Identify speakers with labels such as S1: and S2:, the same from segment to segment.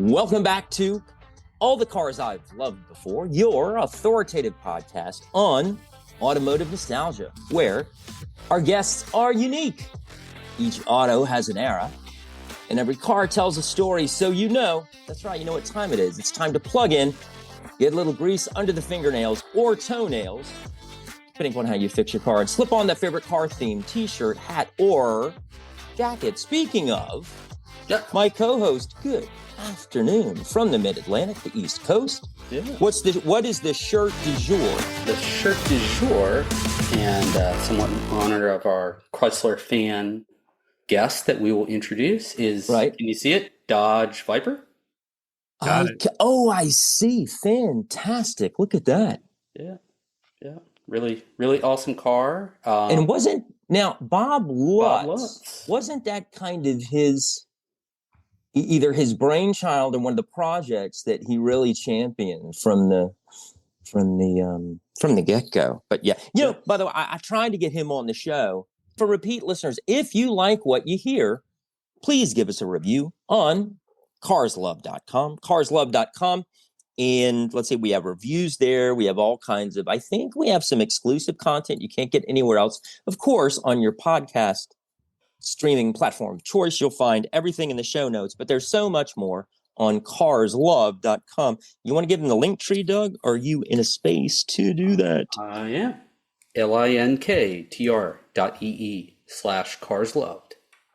S1: Welcome back to All the Cars I've Loved Before, your authoritative podcast on automotive nostalgia, where our guests are unique. Each auto has an era, and every car tells a story, so you know, that's right, you know what time it is. It's time to plug in, get a little grease under the fingernails or toenails, depending on how you fix your car, and slip on that favorite car theme t-shirt, hat, or jacket. Speaking of, my co-host, good afternoon from the Mid-Atlantic, the East Coast.
S2: Yeah.
S1: What is the shirt du jour?
S2: The shirt du jour, and somewhat in honor of our Chrysler fan guest that we will introduce is,
S1: right.
S2: Can you see it? Dodge Viper?
S1: I see. Fantastic. Look at that.
S2: Yeah. Really, really awesome car.
S1: And Bob Lutz, wasn't that kind of either his brainchild or one of the projects that he really championed from the get-go? But yeah, by the way, I tried to get him on the show. For repeat listeners, if you like what you hear, please give us a review on carslove.com. And let's say we have reviews there. We have all kinds of, I think we have some exclusive content you can't get anywhere else. Of course, on your podcast streaming platform of choice, you'll find everything in the show notes, but there's so much more on carslove.com. You want to give them the link tree, Doug? Are you in a space to do that?
S2: I am. linktr.ee/carsloved.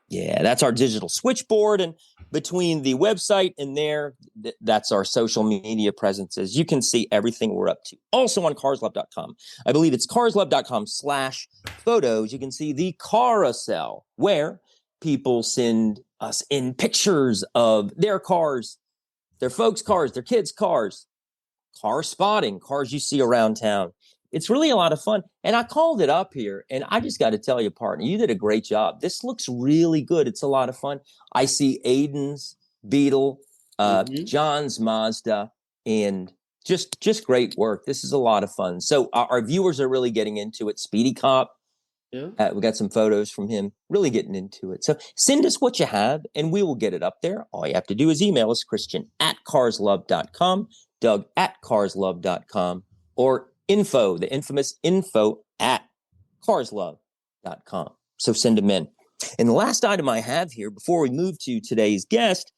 S1: Yeah, that's our digital switchboard. And between the website and there, that's our social media presences. You can see everything we're up to. Also on carslove.com. I believe it's carslove.com/photos. You can see the carousel where people send us in pictures of their cars, their folks' cars, their kids' cars, car spotting, cars you see around town. It's really a lot of fun. And I called it up here, and I just got to tell you, partner, you did a great job. This looks really good. It's a lot of fun. I see Aiden's Beetle, John's Mazda, and just great work. This is a lot of fun. So our viewers are really getting into it. Speedy Cop, we got some photos from him, really getting into it. So send us what you have, and we will get it up there. All you have to do is email us, Christian@carslove.com, Doug@carslove.com, or the infamous info@carslove.com. So send them in. And the last item I have here before we move to today's guest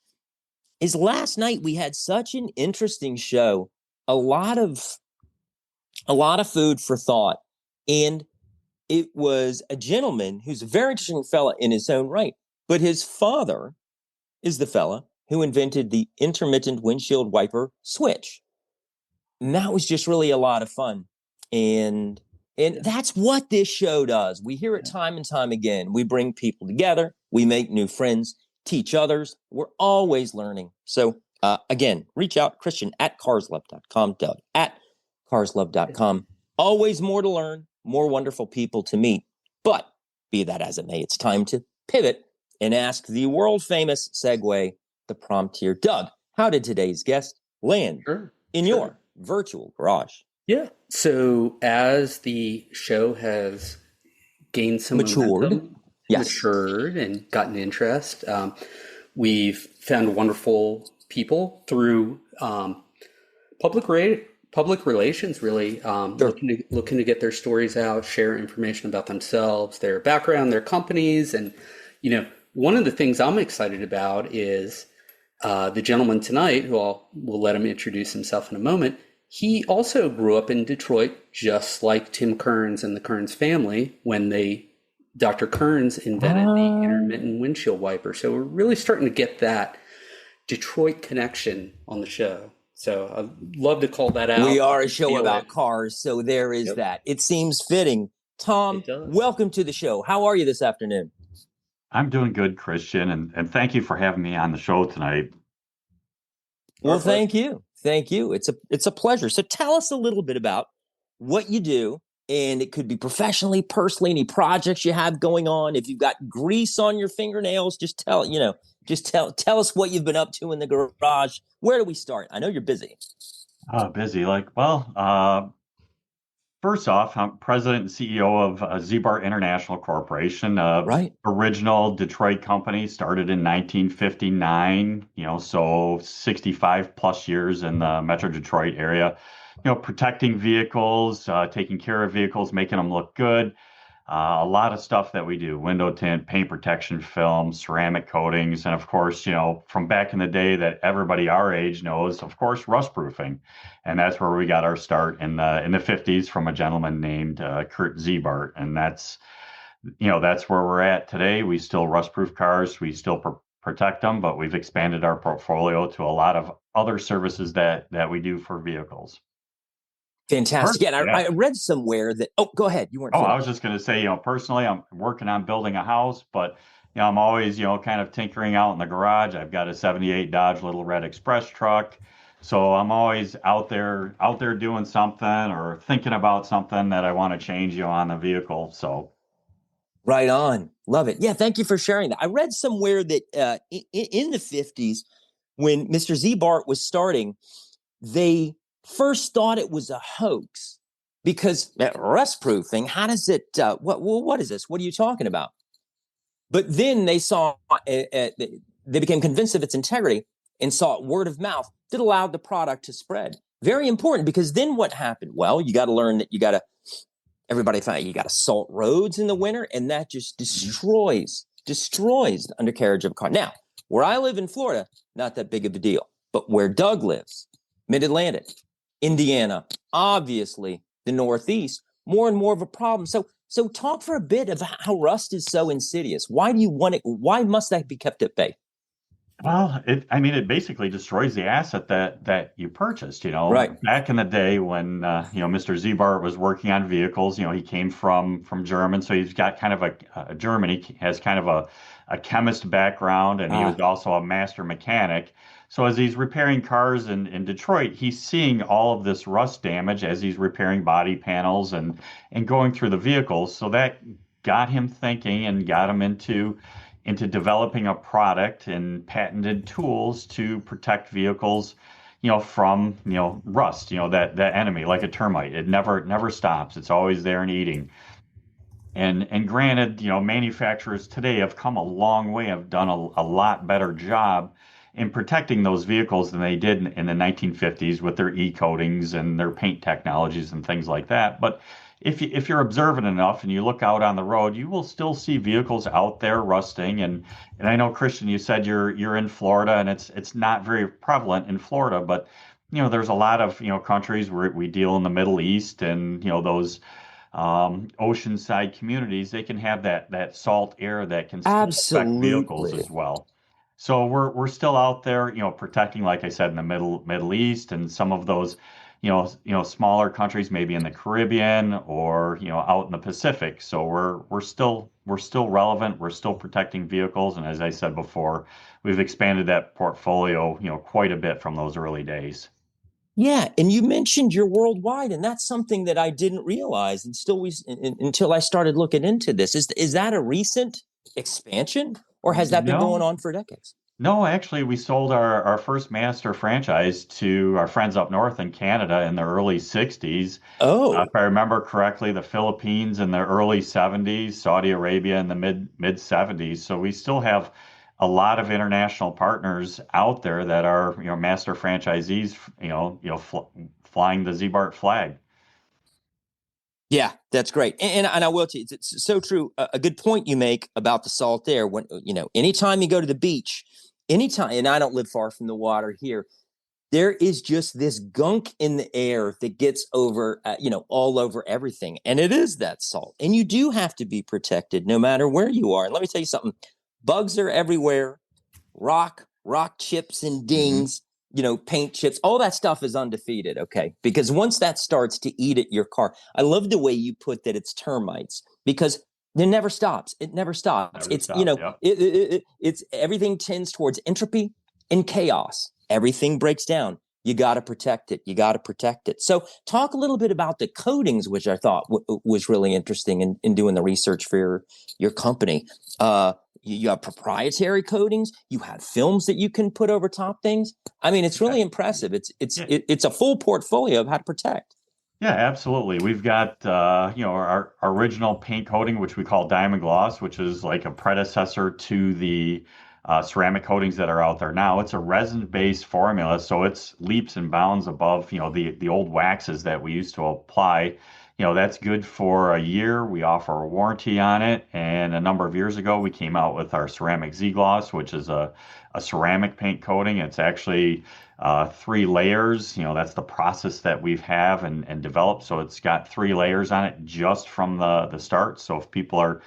S1: is last night we had such an interesting show, a lot of food for thought. And it was a gentleman who's a very interesting fella in his own right, but his father is the fella who invented the intermittent windshield wiper switch. And that was just really a lot of fun. And that's what this show does. We hear it time and time again. We bring people together. We make new friends, teach others. We're always learning. So again, reach out, Christian@carslove.com, Doug@carslove.com. Always more to learn, more wonderful people to meet. But be that as it may, it's time to pivot and ask the world famous segue, the prompt here. Doug, how did today's guest land in your virtual garage?
S2: Yeah. So as the show has gained some matured and gotten interest, we've found wonderful people through public relations, really, looking to get their stories out, share information about themselves, their background, their companies. And, one of the things I'm excited about is the gentleman tonight, who we'll let him introduce himself in a moment. He also grew up in Detroit, just like Tim Kearns and the Kearns family, when Dr. Kearns invented the intermittent windshield wiper. So we're really starting to get that Detroit connection on the show. So I'd love to call that out.
S1: We are a show about cars, so there is that. It seems fitting. Tom, welcome to the show. How are you this afternoon?
S3: I'm doing good, Christian, and thank you for having me on the show tonight.
S1: Well, thank you. Thank you. It's a pleasure. So tell us a little bit about what you do, and it could be professionally, personally, any projects you have going on. If you've got grease on your fingernails, just tell us what you've been up to in the garage. Where do we start? I know you're busy.
S3: Busy. first off, I'm president and CEO of Ziebart International Corporation,
S1: Right.
S3: original Detroit company, started in 1959, so 65 plus years in the Metro Detroit area, protecting vehicles, taking care of vehicles, making them look good. A lot of stuff that we do, window tint, paint protection film, ceramic coatings, and of course, from back in the day that everybody our age knows, of course, rustproofing. And that's where we got our start in the 50s from a gentleman named Kurt Ziebart. And that's where we're at today. We still rustproof cars, we still protect them, but we've expanded our portfolio to a lot of other services that we do for vehicles.
S1: Fantastic. Yeah, and I read somewhere that, go ahead. You weren't finished.
S3: I was just going to say, personally, I'm working on building a house, but, I'm always, kind of tinkering out in the garage. I've got a 78 Dodge Little Red Express truck. So I'm always out there doing something or thinking about something that I want to change, on the vehicle. So.
S1: Right on. Love it. Yeah. Thank you for sharing that. I read somewhere that in the 50s, when Mr. Ziebart was starting, they first thought it was a hoax because rustproofing, how does it, what is this? What are you talking about? But then they saw, they became convinced of its integrity and saw word of mouth that allowed the product to spread. Very important, because then what happened? Well, you got to learn that everybody found you got to salt roads in the winter, and that just destroys the undercarriage of a car. Now, where I live in Florida, not that big of a deal, but where Doug lives, Mid-Atlantic, Indiana, obviously the Northeast, more and more of a problem. So talk for a bit of how rust is so insidious. Why do you want it? Why must that be kept at bay?
S3: Well, it basically destroys the asset that you purchased.
S1: Right.
S3: Back in the day when Mr. Ziebart was working on vehicles, he came from German, so he's got kind of a Germany has kind of a chemist background, and he was also a master mechanic. So as he's repairing cars in Detroit, he's seeing all of this rust damage as he's repairing body panels and going through the vehicles. So that got him thinking and got him into developing a product and patented tools to protect vehicles, from, rust, that enemy, like a termite. It never stops. It's always there and eating. And granted, manufacturers today have come a long way, have done a lot better job in protecting those vehicles than they did in the 1950s with their e-coatings and their paint technologies and things like that. But if you're observant enough and you look out on the road, you will still see vehicles out there rusting. And I know, Christian, you said you're in Florida, and it's not very prevalent in Florida, but there's a lot of countries where we deal in the Middle East, and those oceanside communities, they can have that salt air that can still affect vehicles as well. So we're still out there, protecting, like I said, in the Middle East, and some of those, smaller countries, maybe in the Caribbean or out in the Pacific. So we're still relevant. We're still protecting vehicles, and as I said before, we've expanded that portfolio, quite a bit from those early days.
S1: Yeah, and you mentioned you're worldwide, and that's something that I didn't realize, and until I started looking into this. Is that a recent expansion, or has that been going on for decades?
S3: No, actually, we sold our first master franchise to our friends up north in Canada in the early 60s.
S1: Oh.
S3: If I remember correctly, the Philippines in the early 70s, Saudi Arabia in the mid 70s. So we still have a lot of international partners out there that are, master franchisees, flying the Ziebart flag.
S1: Yeah, that's great. And I will tell you, it's so true. A good point you make about the salt air. When, anytime you go to the beach, anytime, and I don't live far from the water here, there is just this gunk in the air that gets over, all over everything. And it is that salt. And you do have to be protected no matter where you are. And let me tell you something. Bugs are everywhere. Rock chips and dings. Paint chips, all that stuff is undefeated, okay? Because once that starts to eat at your car, I love the way you put that it's termites, because it never stops. It never stops. It's everything tends towards entropy and chaos. Everything breaks down. You got to protect it. You got to protect it. So talk a little bit about the coatings, which I thought was really interesting in doing the research for your company. You have proprietary coatings. You have films that you can put over top things. I mean, it's really impressive. It's a full portfolio of how to protect.
S3: Yeah, absolutely. We've got our original paint coating, which we call diamond gloss, which is like a predecessor to the ceramic coatings that are out there now. It's a resin-based formula, so it's leaps and bounds above the old waxes that we used to apply. That's good for a year. We offer a warranty on it, and a number of years ago, we came out with our ceramic Z gloss, which is a ceramic paint coating. It's actually 3 layers. That's the process that we've have and developed. So it's got 3 layers on it just from the start. So if people are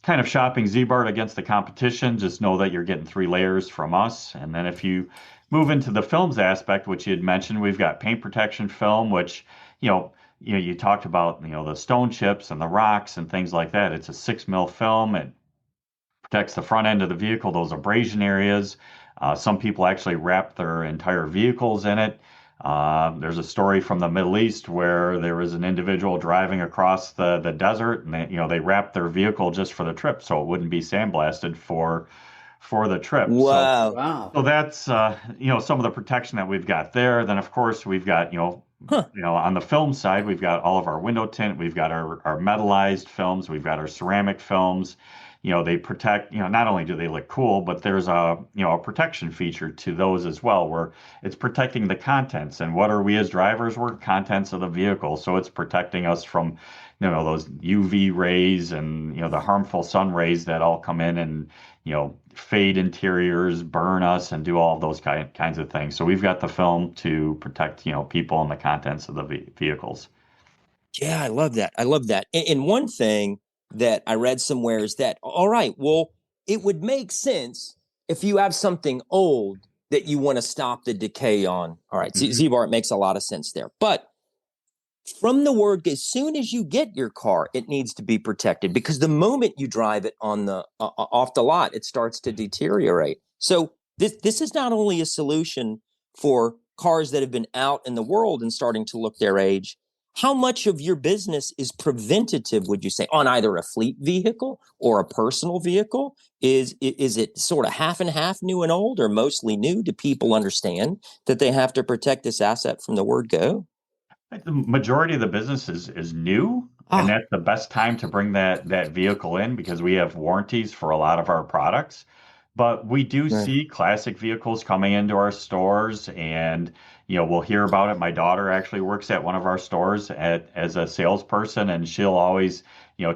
S3: kind of shopping Ziebart against the competition, just know that you're getting 3 layers from us. And then if you move into the films aspect, which you had mentioned, we've got paint protection film, which, you talked about, the stone chips and the rocks and things like that. It's a 6 mil film. It protects the front end of the vehicle, those abrasion areas. Some people actually wrap their entire vehicles in it. There's a story from the Middle East where there was an individual driving across the desert, and they wrapped their vehicle just for the trip, so it wouldn't be sandblasted for the trip.
S1: Wow.
S3: So that's some of the protection that we've got there. Then of course we've got on the film side, we've got all of our window tint, we've got our metallized films, we've got our ceramic films. They protect, not only do they look cool, but there's a protection feature to those as well, where it's protecting the contents. And what are we as drivers? We're contents of the vehicle. So it's protecting us from, those UV rays and, the harmful sun rays that all come in and, fade interiors, burn us, and do all of those kinds of things. So we've got the film to protect, people and the contents of the vehicles.
S1: Yeah, I love that. I love that. And one thing that I read somewhere is that, all right, well, it would make sense if you have something old that you want to stop the decay on. All right, Ziebart makes a lot of sense there. But from the word, as soon as you get your car, it needs to be protected, because the moment you drive it on the off the lot, it starts to deteriorate. So this is not only a solution for cars that have been out in the world and starting to look their age. How much of your business is preventative, would you say, on either a fleet vehicle or a personal vehicle? Is it sort of half and half, new and old, or mostly new? Do people understand that they have to protect this asset from the word go?
S3: The majority of the business is new, and that's the best time to bring that vehicle in, because we have warranties for a lot of our products. But we do see classic vehicles coming into our stores, and we'll hear about it. My daughter actually works at one of our stores as a salesperson, and she'll always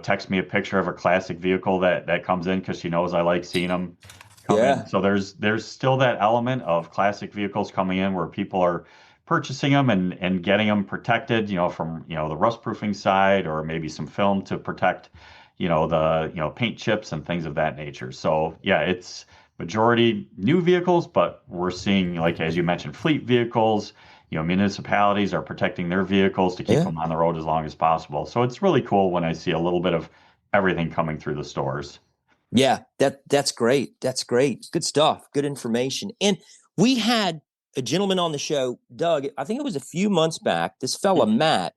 S3: text me a picture of a classic vehicle that comes in, because she knows I like seeing them come in. So there's still that element of classic vehicles coming in where people are purchasing them and getting them protected, from the rustproofing side, or maybe some film to protect the paint chips and things of that nature. So yeah, it's majority new vehicles, but we're seeing, like as you mentioned, fleet vehicles. Municipalities are protecting their vehicles to keep them on the road as long as possible. So it's really cool when I see a little bit of everything coming through the stores.
S1: Yeah, that's great. That's great. Good stuff. Good information. And we had a gentleman on the show, Doug, I think it was a few months back, this fella, Matt.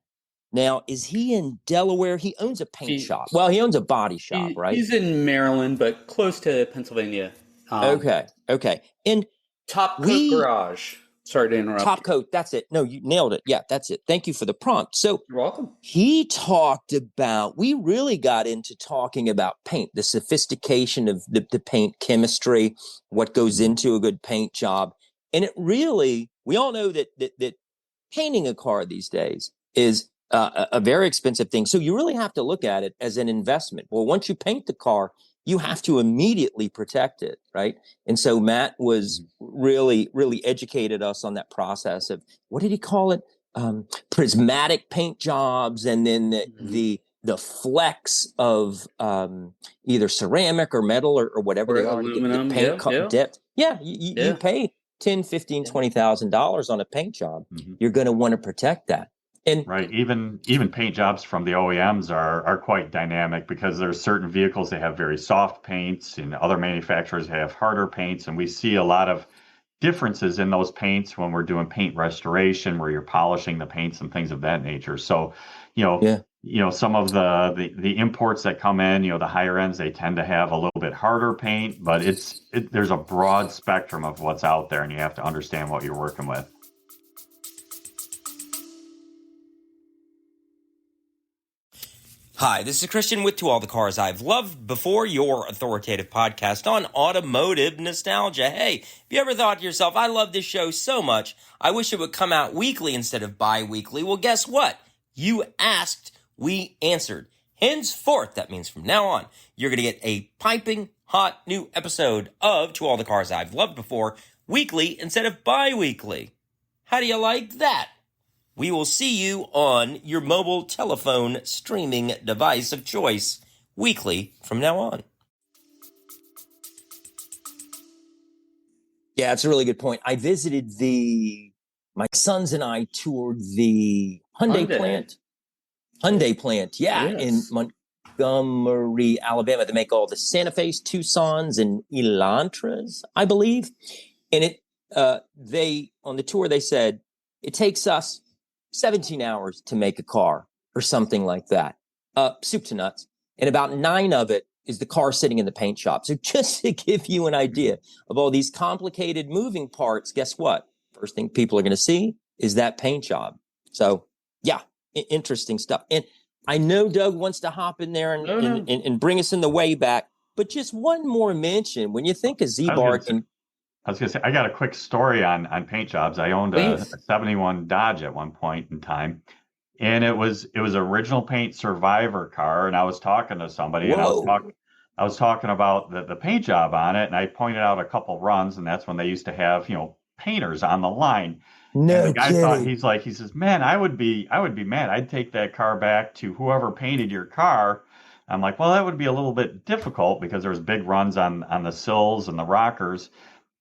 S1: Now, is he in Delaware? He owns a paint shop. Well, he owns a body shop, right?
S2: He's in Maryland, but close to Pennsylvania.
S1: Okay. And
S2: Top Coat Garage. Sorry to interrupt.
S1: Top Coat, that's it. No, you nailed it. Yeah, that's it. Thank you for the prompt. So
S2: you're welcome.
S1: He talked about, we really got into talking about paint, the sophistication of the paint chemistry, what goes into a good paint job. And it really, we all know that painting a car these days is a very expensive thing. So you really have to look at it as an investment. Well, once you paint the car, you have to immediately protect it, right? And so Matt was really educated us on that process of, what did he call it? Prismatic paint jobs, and then the flecks of either ceramic or metal or whatever they are,
S2: aluminum,
S1: to get the paint depth. Yeah, you pay $10,000, $15,000, $20,000 on a paint job. You're going to want to protect that. And
S3: right, even paint jobs from the OEMs are quite dynamic, because there's certain vehicles that have very soft paints, and other manufacturers have harder paints, and we see a lot of differences in those paints when we're doing paint restoration, where you're polishing the paints and things of that nature. So, some of the imports that come in, the higher ends, they tend to have a little bit harder paint, but there's a broad spectrum of what's out there, and you have to understand what you're working with.
S1: Hi, this is Christian with To All the Cars I've Loved Before, your authoritative podcast on automotive nostalgia. Hey, have you ever thought to yourself, I love this show so much, I wish it would come out weekly instead of bi-weekly? Well, guess what? You asked, we answered. Henceforth, that means from now on, you're going to get a piping hot new episode of To All the Cars I've Loved Before, weekly instead of bi-weekly. How do you like that? We will see you on your mobile telephone streaming device of choice weekly from now on. Yeah, it's a really good point. I visited my sons and I toured the Hyundai plant. Yeah, yes. In Montgomery, Alabama. They make all the Santa Fe's, Tucson's, and Elantras, I believe. And on the tour, they said, it takes us 17 hours to make a car or something like that, soup to nuts. And about 9 of it is the car sitting in the paint shop. So just to give you an idea of all these complicated moving parts, guess what? First thing people are going to see is that paint job. So yeah, interesting stuff. And I know Doug wants to hop in there and bring us in the way back, but just one more mention. When you think of Ziebart
S3: I was going to say, I got a quick story on paint jobs. I owned a 71 Dodge at one point in time, and it was original paint survivor car. And I was talking to somebody, and I was talking about the paint job on it, and I pointed out a couple runs, and that's when they used to have painters on the line.
S1: No,
S3: and the guy thought he says, man, I would be mad. I'd take that car back to whoever painted your car. I'm like, well, that would be a little bit difficult because there was big runs on the sills and the rockers.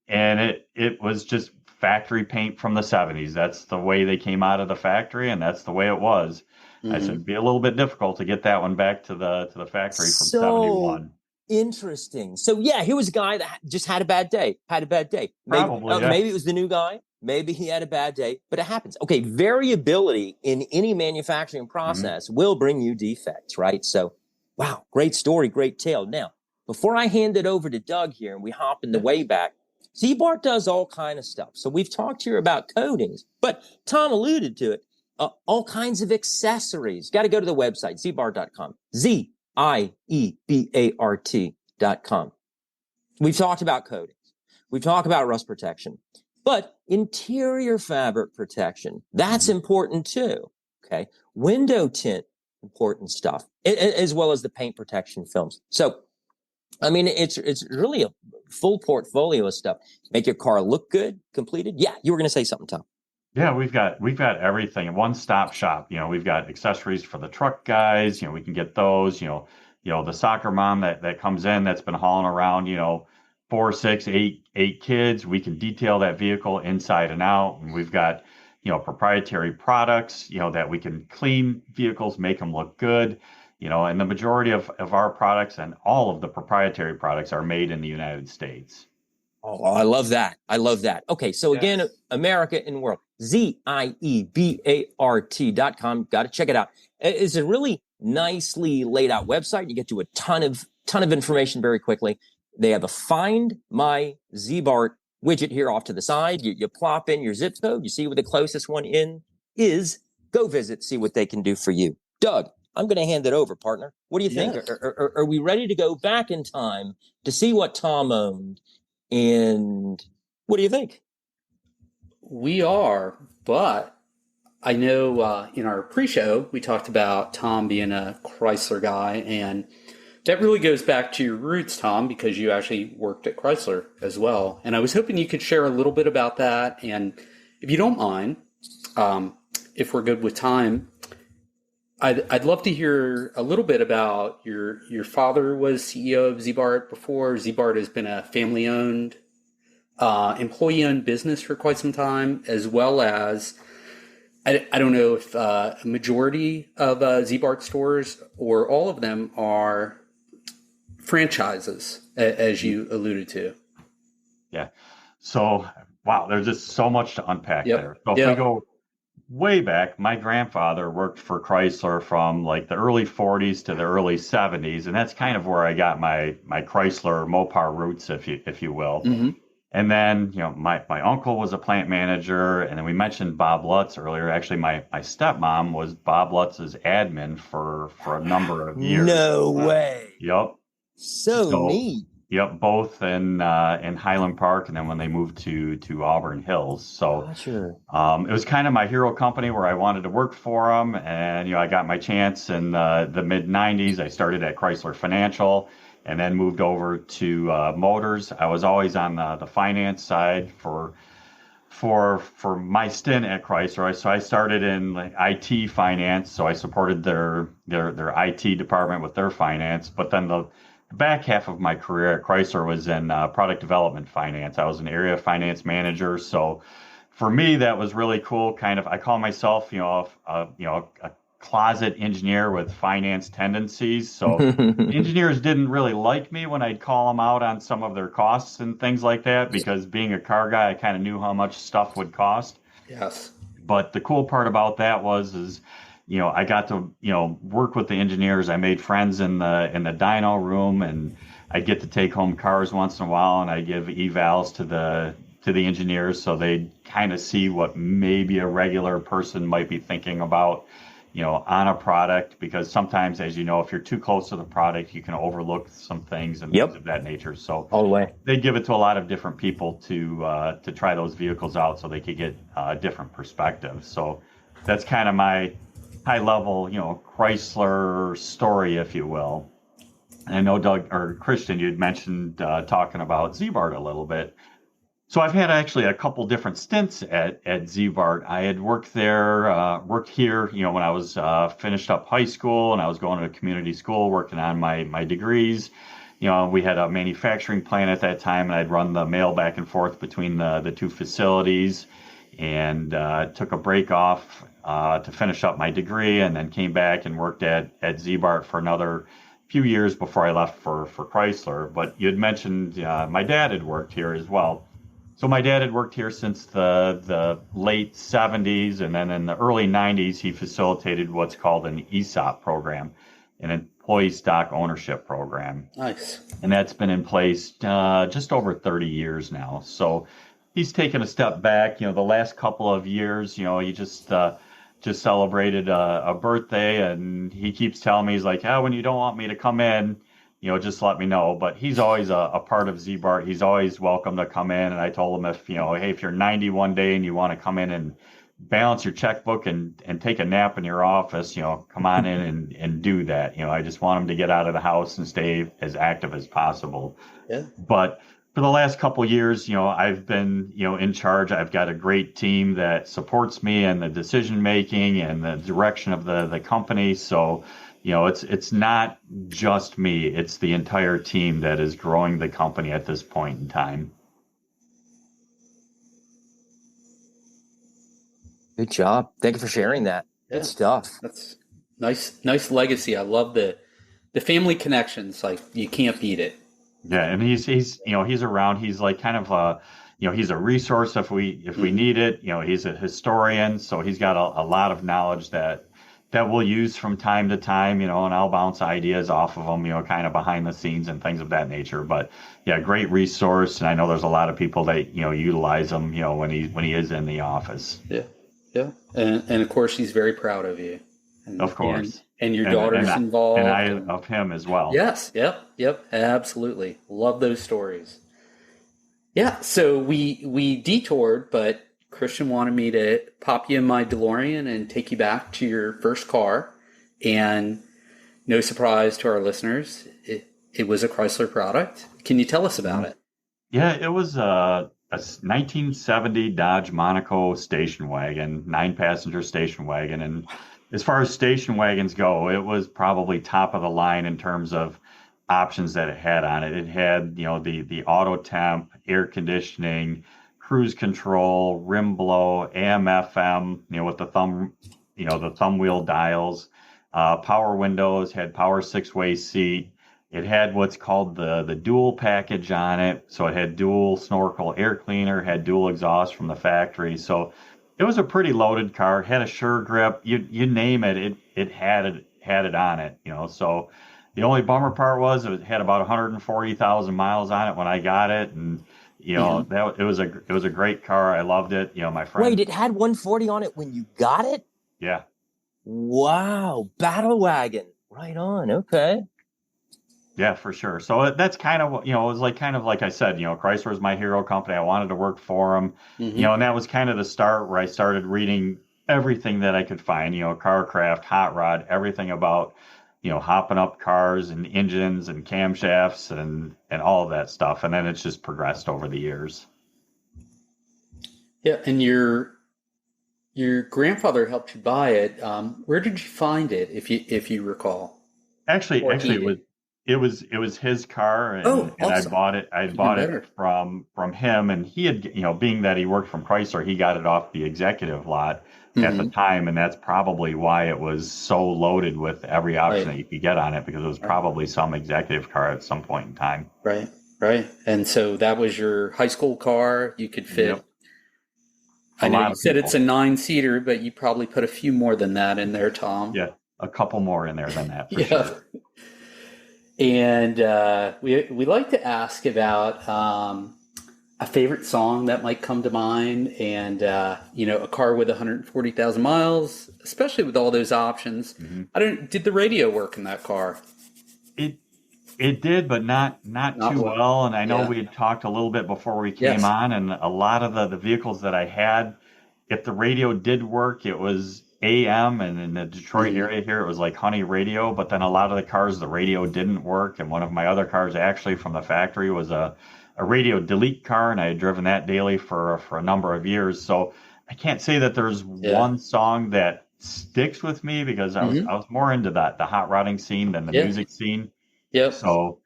S3: And it was just factory paint from the 70s. That's the way they came out of the factory, and that's the way it was. Mm-hmm. I said it'd be a little bit difficult to get that one back to the factory from 71.
S1: Interesting. So yeah, here was a guy that just had a bad day. Maybe it was the new guy. Maybe he had a bad day, but it happens. Okay, variability in any manufacturing process will bring you defects, right? So, wow, great story, great tale. Now, before I hand it over to Doug here and we hop in the way back, Ziebart does all kind of stuff. So we've talked here about coatings, but Tom alluded to it. All kinds of accessories. Got to go to the website, Ziebart.com. Ziebart.com. We've talked about coatings. We've talked about rust protection, but interior fabric protection, that's important too. Okay. Window tint, important stuff, as well as the paint protection films. So, I mean, it's really a full portfolio of stuff. Make your car look good, completed. Yeah, you were going to say something, Tom.
S3: Yeah, we've got everything. One-stop shop. We've got accessories for the truck guys. We can get those. The soccer mom that comes in that's been hauling around. 4, 6, 8 kids. We can detail that vehicle inside and out. And we've got proprietary products. That we can clean vehicles, make them look good. And the majority of our products and all of the proprietary products are made in the United States.
S1: Oh, I love that. Okay, so again, America and world, Ziebart.com. Got to check it out. It's a really nicely laid out website. You get to a ton of information very quickly. They have a Find My Ziebart widget here off to the side. You plop in your zip code. You see where the closest one in is. Go visit, see what they can do for you. Doug, I'm going to hand it over, partner. What do you think? Are we ready to go back in time to see what Tom owned? And what do you think?
S2: We are, but I know in our pre-show, we talked about Tom being a Chrysler guy, and that really goes back to your roots, Tom, because you actually worked at Chrysler as well. And I was hoping you could share a little bit about that. And if you don't mind, if we're good with time, I'd love to hear a little bit about your father was CEO of Ziebart before. Ziebart has been a family-owned, employee-owned business for quite some time, as well as, I don't know if a majority of Ziebart stores or all of them are franchises, as you alluded to.
S3: Yeah. So, wow, there's just so much to unpack there. So if we go way back, my grandfather worked for Chrysler from like the early 40s to the early 70s, and that's kind of where I got my Chrysler Mopar roots, if you will. Mm-hmm. And then, my uncle was a plant manager, and then we mentioned Bob Lutz earlier. Actually, my stepmom was Bob Lutz's admin for a number of years.
S1: No way.
S3: Yep.
S1: So neat.
S3: Yep, both in Highland Park, and then when they moved to Auburn Hills. So it was kind of my hero company where I wanted to work for them, and I got my chance in the mid '90s. I started at Chrysler Financial, and then moved over to Motors. I was always on the finance side for my stint at Chrysler. So I started in IT finance, so I supported their IT department with their finance. But then the back half of my career at Chrysler was in product development finance. I was an area finance manager. So for me, that was really cool. Kind of, I call myself, a closet engineer with finance tendencies. So engineers didn't really like me when I'd call them out on some of their costs and things like that, because being a car guy, I kind of knew how much stuff would cost.
S2: Yes.
S3: But the cool part about that is I got to, work with the engineers. I made friends in the dyno room, and I get to take home cars once in a while, and I give evals to the engineers, so they kind of see what maybe a regular person might be thinking about, on a product, because sometimes, as you know, if you're too close to the product, you can overlook some things and things of that nature. So
S1: all the way,
S3: they give it to a lot of different people to try those vehicles out, so they could get a different perspective. So that's kind of my high level, Chrysler story, if you will. And I know Doug or Christian, you'd mentioned talking about Ziebart a little bit. So I've had actually a couple different stints at Ziebart. I had worked here, when I was finished up high school, and I was going to a community school working on my degrees. We had a manufacturing plant at that time, and I'd run the mail back and forth between the two facilities, and took a break off to finish up my degree, and then came back and worked at Ziebart for another few years before I left for Chrysler. But you had mentioned my dad had worked here as well. So my dad had worked here since the late 70s, and then in the early 90s, he facilitated what's called an ESOP program, an employee stock ownership program.
S2: Nice.
S3: And that's been in place just over 30 years now. So he's taken a step back. The last couple of years, he just celebrated a birthday, and he keeps telling me, he's like, when you don't want me to come in, just let me know. But he's always a part of Ziebart. He's always welcome to come in. And I told him, if, hey, if you're 90 one day and you want to come in and balance your checkbook and take a nap in your office, come on in and do that. I just want him to get out of the house and stay as active as possible. Yeah. But for the last couple of years, I've been, in charge. I've got a great team that supports me in the decision making and the direction of the company. So, it's not just me. It's the entire team that is growing the company at this point in time.
S1: Good job. Thank you for sharing that. Yeah. Good stuff.
S2: That's nice legacy. I love the family connections. Like, you can't beat it.
S3: Yeah, and he's around. He's like kind of he's a resource if we need it. He's a historian, so he's got a lot of knowledge that we'll use from time to time, and I'll bounce ideas off of him, kind of behind the scenes and things of that nature. But yeah, great resource, and I know there's a lot of people that utilize him, when he is in the office.
S2: Yeah, and of course he's very proud of you.
S3: Of course.
S2: And your daughter's involved.
S3: And I of him as well.
S2: Yes. Yep. Absolutely. Love those stories. Yeah. So we detoured, but Christian wanted me to pop you in my DeLorean and take you back to your first car. And no surprise to our listeners, it was a Chrysler product. Can you tell us about it?
S3: Yeah, it was a 1970 Dodge Monaco station wagon, 9-passenger station wagon. And as far as station wagons go, it was probably top of the line in terms of options that it had on it. It had, the auto temp, air conditioning, cruise control, rim blow, AM, FM, with the thumb wheel dials, power windows, had power 6-way seat. It had what's called the dual package on it. So it had dual snorkel air cleaner, had dual exhaust from the factory. So it was a pretty loaded car, had a sure grip, you name it, it had it on it, So the only bummer part was it had about 140,000 miles on it when I got it, and that it was a great car. I loved it. My friend.
S1: Wait, it had 140 on it when you got it?
S3: Yeah.
S1: Wow, battle wagon. Right on. Okay.
S3: Yeah, for sure. So that's kind of what, it was like I said, Chrysler was my hero company. I wanted to work for them, and that was kind of the start where I started reading everything that I could find, Carcraft, Hot Rod, everything about, hopping up cars and engines and camshafts and all of that stuff. And then it's just progressed over the years.
S2: Yeah. And your grandfather helped you buy it. Where did you find it, if you recall?
S3: Actually, it was his car, and,
S2: awesome.
S3: and I bought it. I bought it from him, and he had, being that he worked from Chrysler, he got it off the executive lot at the time, and that's probably why it was so loaded with every option that you could get on it, because it was probably some executive car at some point in time.
S2: Right. And so that was your high school car. You could fit. Yep. I know you said it's a 9-seater, but you probably put a few more than that in there, Tom.
S3: Yeah, a couple more in there than that, for sure.
S2: And we like to ask about a favorite song that might come to mind, and a car with 140,000 miles, especially with all those options. Did the radio work in that car?
S3: It did, but not too well. And I know we had talked a little bit before we came on, and a lot of the vehicles that I had, if the radio did work, it was AM, and in the Detroit area here, it was like Honey Radio. But then a lot of the cars, the radio didn't work. And one of my other cars, actually from the factory, was a radio delete car, and I had driven that daily for a number of years. So I can't say that there's one song that sticks with me, because I was more into the hot rodding scene than the music scene.
S2: Yep.
S3: So,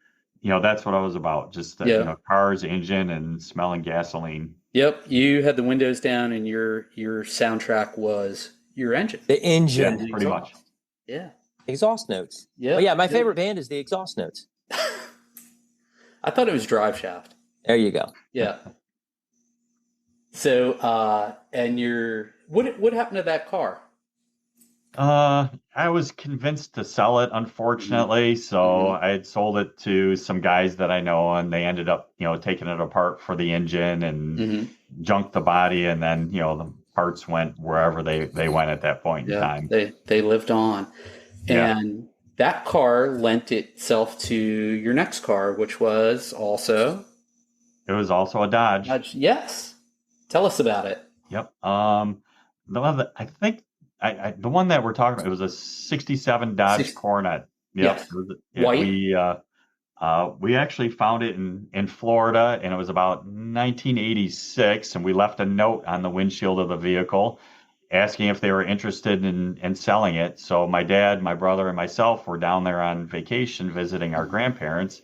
S3: that's what I was about. Just cars, engine, and smelling gasoline.
S2: Yep. You had the windows down, and your soundtrack was your engine.
S1: The engine.
S3: Yeah, pretty much.
S2: Yeah.
S1: Exhaust notes. Yeah. Oh, yeah. My favorite band is the Exhaust Notes.
S2: I thought it was Drive Shaft.
S1: There you go.
S2: Yeah. So, and what happened to that car?
S3: I was convinced to sell it, unfortunately. So I had sold it to some guys that I know, and they ended up, taking it apart for the engine and junked the body. And then, the parts went wherever they went at that point in time.
S2: They lived on. And that car lent itself to your next car, which was also...
S3: It was also a Dodge.
S2: Yes. Tell us about it.
S3: Yep. The one that we're talking about, it was a 67 Dodge Coronet. Yep.
S2: Yes. White.
S3: We actually found it in Florida, and it was about 1986, and we left a note on the windshield of the vehicle asking if they were interested in selling it. So my dad, my brother, and myself were down there on vacation visiting our grandparents,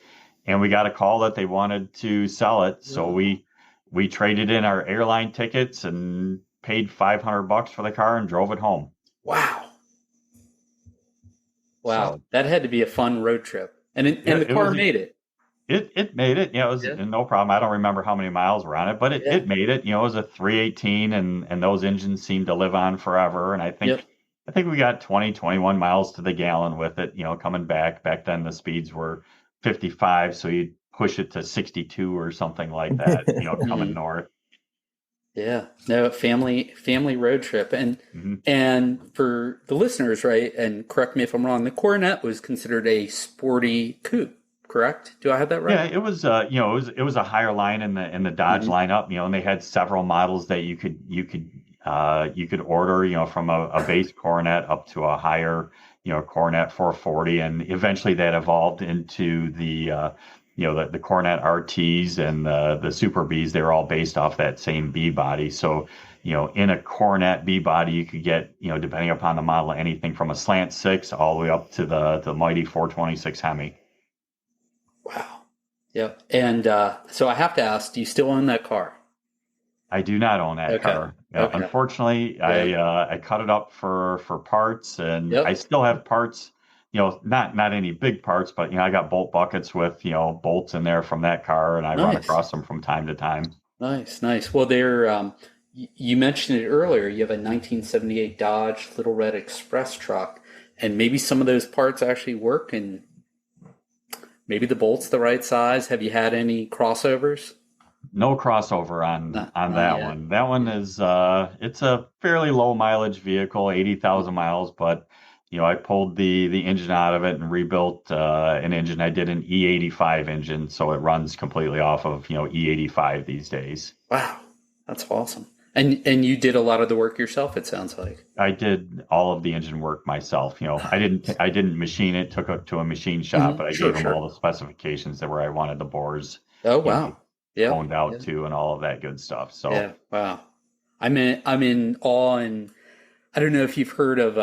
S3: and we got a call that they wanted to sell it. So we traded in our airline tickets and paid $500 for the car and drove it home.
S2: Wow. So, that had to be a fun road trip. And the car made it.
S3: It made it. It was no problem. I don't remember how many miles were on it, but it made it. It was a 318, and those engines seemed to live on forever. And I think we got 21 miles to the gallon with it, coming back. Back then the speeds were 55, so you'd push it to 62 or something like that, coming north.
S2: Yeah, no, family road trip. And for the listeners, right, and correct me if I'm wrong, the Coronet was considered a sporty coupe, correct? Do I have that right?
S3: Yeah, it was it was a higher line in the Dodge lineup, and they had several models that you could order, from a base Coronet up to a higher, Coronet 440, and eventually that evolved into the the Coronet RTs and the Super Bs. They were all based off that same B body. So, in a Coronet B body, you could get, depending upon the model, anything from a slant 6 all the way up to the mighty 426 Hemi.
S2: Wow. Yep. And so I have to ask, do you still own that car?
S3: I do not own that car. Unfortunately, I cut it up for parts, and I still have parts. Not any big parts, but I got bolt buckets with bolts in there from that car, and I run across them from time to time.
S2: Nice. Well, they're you mentioned it earlier. You have a 1978 Dodge Little Red Express truck, and maybe some of those parts actually work, and maybe the bolt's the right size. Have you had any crossovers?
S3: No crossover on
S2: Not
S3: that
S2: yet.
S3: one. That one is it's a fairly low mileage vehicle, 80,000 miles, but I pulled the engine out of it and rebuilt an engine. I did an E85 engine, so it runs completely off of, E85 these days.
S2: Wow, that's awesome. And you did a lot of the work yourself, it sounds like.
S3: I did all of the engine work myself. I didn't machine it, took it to a machine shop, but I
S2: Sure,
S3: gave them
S2: sure.
S3: all the specifications that where I wanted the bores,
S2: Oh,
S3: you know,
S2: wow. Yep.
S3: honed out
S2: Yeah.
S3: to and all of that good stuff. So
S2: Yeah. Wow. I'm in awe, and I don't know if you've heard of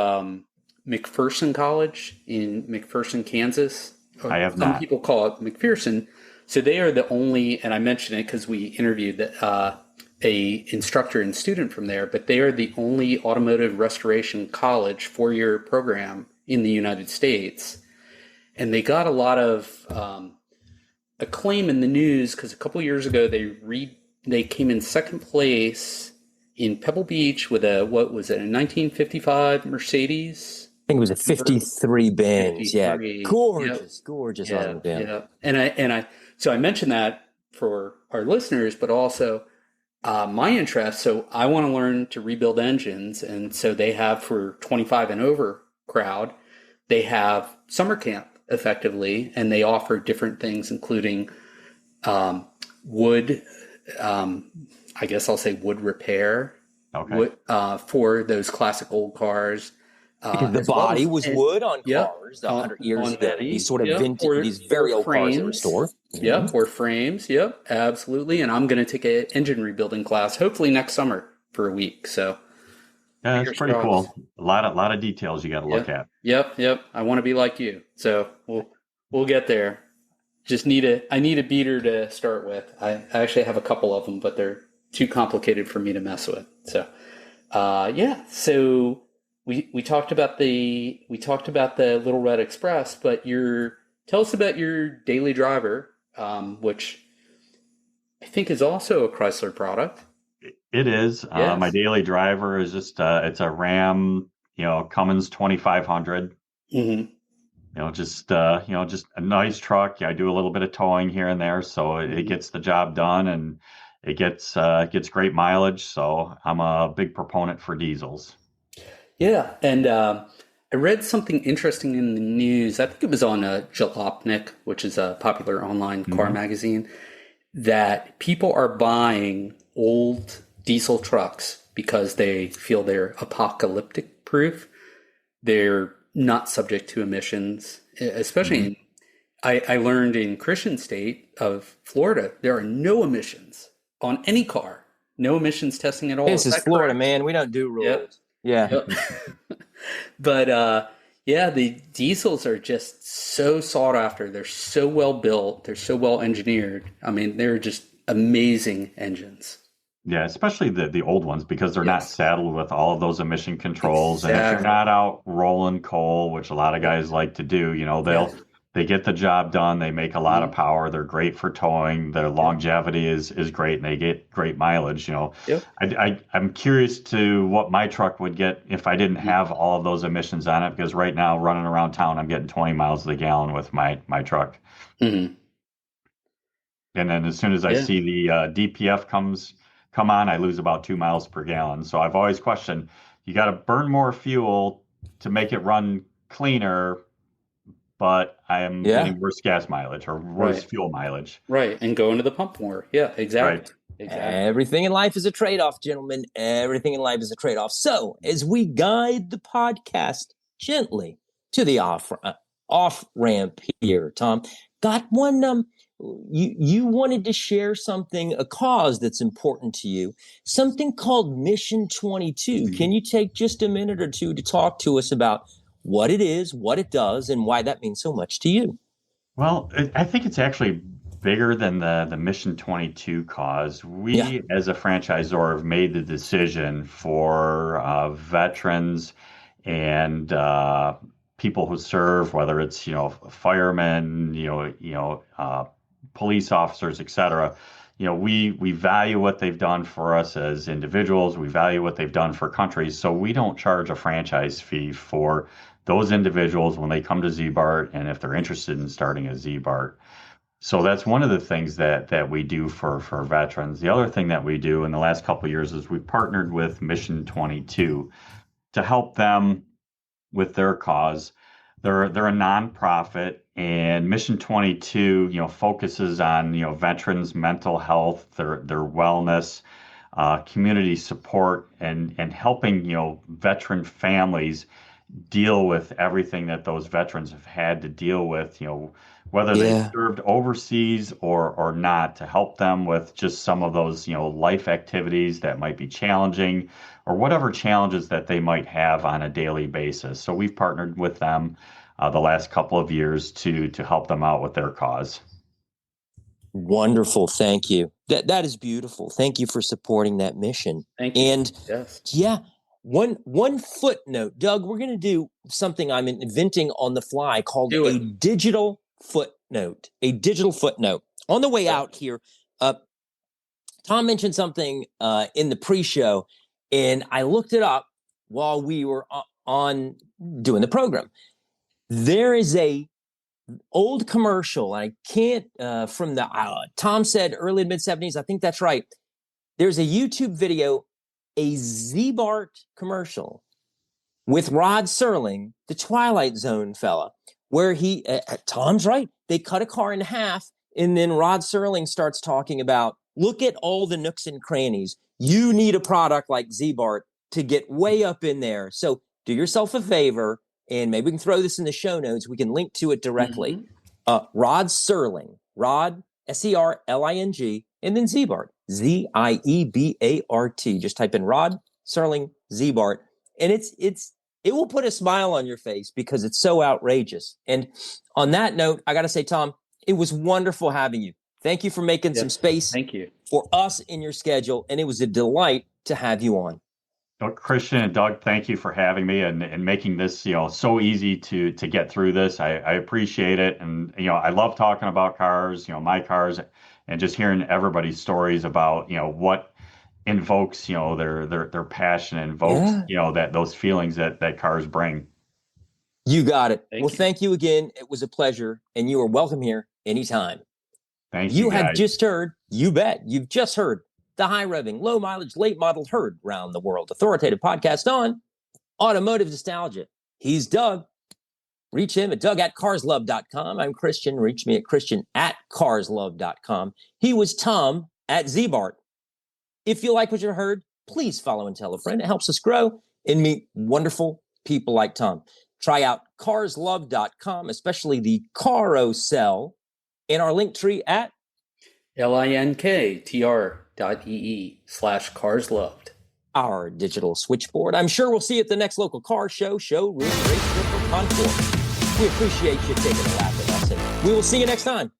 S2: McPherson College in McPherson, Kansas.
S3: I have
S2: Some
S3: not.
S2: people call it McPherson. So they are the only, and I mention it because we interviewed a instructor and student from there, but they are the only automotive restoration college 4-year program in the United States. And they got a lot of acclaim in the news because a couple years ago they came in second place in Pebble Beach with what was it, a 1955 Mercedes?
S1: I think it was a 53 Benz.
S2: 53.
S1: Yeah. Gorgeous
S2: Yeah,
S1: automobile.
S2: yeah. So I mentioned that for our listeners, but also my interest. So I want to learn to rebuild engines. And so they have, for 25 and over crowd, they have summer camp effectively, and they offer different things, including wood, I guess I'll say wood repair,
S3: Okay.
S2: for those classic old cars.
S1: Because the body was wood on
S2: Yep,
S1: cars 100 years
S2: on
S1: ago.
S2: heavy,
S1: These sort of
S2: yep,
S1: vintage, these very old cars that
S2: frames.
S1: restore.
S2: Yep, or frames. Yep, absolutely. And I'm going to take an engine rebuilding class, hopefully next summer for a week. So
S3: Yeah, that's
S2: fingers
S3: pretty
S2: crossed.
S3: cool. A lot of details you got to look at.
S2: Yep. I want to be like you. So we'll get there. I need a beater to start with. I actually have a couple of them, but they're too complicated for me to mess with. So yeah. So we talked about the Little Red Express, but tell us about your daily driver, which I think is also a Chrysler product.
S3: It is.
S2: Yes.
S3: My daily driver is just it's a Ram, Cummins 2500.
S2: Mm-hmm.
S3: Just a nice truck. Yeah, I do a little bit of towing here and there, so it gets the job done, and it gets great mileage. So I'm a big proponent for diesels.
S2: Yeah, and I read something interesting in the news. I think it was on Jalopnik, which is a popular online car magazine, that people are buying old diesel trucks because they feel they're apocalyptic proof. They're not subject to emissions, especially I learned in Christian state of Florida, there are no emissions on any car. No emissions testing at all.
S1: This is Florida, correct? Man. We don't do rules.
S2: Yep.
S1: Yeah.
S2: Yep. But the diesels are just so sought after. They're so well built. They're so well engineered. I mean, they're just amazing engines.
S3: Yeah, especially the old ones, because they're not saddled with all of those emission controls.
S2: Exactly.
S3: And if you're not out rolling coal, which a lot of guys like to do, they get the job done. They make a lot of power. They're great for towing. Their longevity is great, and they get great mileage.
S2: Yep.
S3: I'm curious to what my truck would get if I didn't have all of those emissions on it, because right now running around town, I'm getting 20 miles to the gallon with my truck.
S2: Mm-hmm.
S3: And then as soon as I see the DPF come on, I lose about 2 miles per gallon. So I've always questioned, you got to burn more fuel to make it run cleaner, but I am getting worse gas mileage or worse fuel mileage.
S2: Right. And go into the pump more. Yeah, exactly.
S3: Right.
S2: Exactly.
S1: Everything in life is a trade-off, gentlemen. Everything in life is a trade-off. So as we guide the podcast gently to the off-ramp here, Tom, got one you wanted to share something, a cause that's important to you, something called Mission 22. Mm-hmm. Can you take just a minute or two to talk to us about what it is, what it does, and why that means so much to you?
S3: Well, I think it's actually bigger than the Mission 22 cause. We, as a franchisor, have made the decision for veterans and people who serve, whether it's firemen, police officers, et cetera. We value what they've done for us as individuals. We value what they've done for countries. So we don't charge a franchise fee for those individuals when they come to Ziebart, and if they're interested in starting a Ziebart. So that's one of the things that we do for veterans. The other thing that we do in the last couple of years is we partnered with Mission 22 to help them with their cause. They're a nonprofit, and Mission 22, focuses on veterans' mental health, their wellness, community support, and helping veteran families deal with everything that those veterans have had to deal with, whether they served overseas or not, to help them with just some of those, life activities that might be challenging or whatever challenges that they might have on a daily basis. So we've partnered with them the last couple of years to help them out with their cause.
S1: Wonderful. Thank you. That is beautiful. Thank you for supporting that mission.
S2: Thank you.
S1: And
S2: yes.
S1: One footnote, Doug, we're going to do something I'm inventing on the fly called a digital footnote. A digital footnote. On the way out here, Tom mentioned something in the pre-show, and I looked it up while we were on doing the program. There is a old commercial. I can't from the Tom said early to mid 70s. I think that's right. There's a YouTube video, a Ziebart commercial with Rod Serling, the Twilight Zone fella, where he Tom's right. They cut a car in half, and then Rod Serling starts talking about, look at all the nooks and crannies. You need a product like Ziebart to get way up in there. So do yourself a favor, and maybe we can throw this in the show notes. We can link to it directly. Rod Serling, Rod, Serling, and then Ziebart, Ziebart. Just type in Rod Serling, Ziebart, and it will put a smile on your face because it's so outrageous. And on that note, I got to say, Tom, it was wonderful having you. Thank you for making some space for us in your schedule, and it was a delight to have you on.
S3: Christian and Doug, thank you for having me and making this, so easy to get through this. I appreciate it. And, I love talking about cars, my cars, and just hearing everybody's stories about, what invokes, their passion, invokes, that those feelings that cars bring.
S1: You got it. Thank you again. It was a pleasure, and you are welcome here anytime.
S3: Thank you.
S1: You have just heard, you bet, you've just heard the high-revving, low-mileage, late-model heard round the world authoritative podcast on automotive nostalgia. He's Doug. Reach him at doug@carslove.com. I'm Christian. Reach me at christian@carslove.com. He was Tom at Ziebart. If you like what you heard, please follow and tell a friend. It helps us grow and meet wonderful people like Tom. Try out carslove.com, especially the carousel, and our link tree at
S2: linktr.ee/carsloved.
S1: Our digital switchboard. I'm sure we'll see you at the next local car show, showroom, race strip, or concourse. We appreciate you taking a laugh with us, and we will see you next time.